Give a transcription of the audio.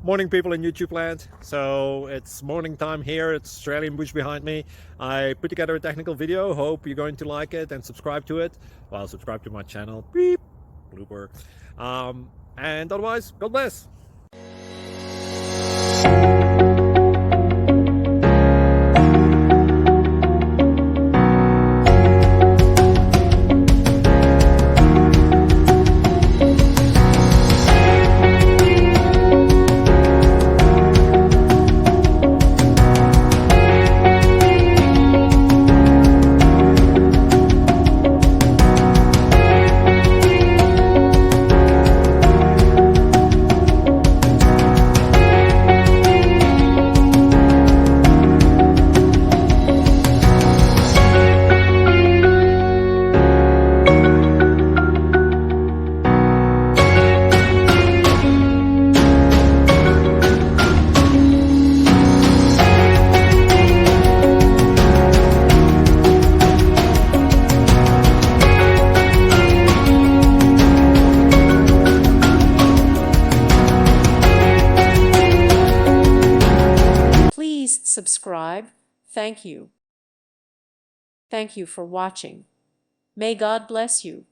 Morning, people in YouTube land. So it's morning time here. It's Australian bush behind me. I put together a technical video. Hope you're going to like it and subscribe to it. Well, subscribe to my channel. Beep. Blooper. And otherwise, God bless. Please subscribe. Thank you. Thank you for watching. May God bless you.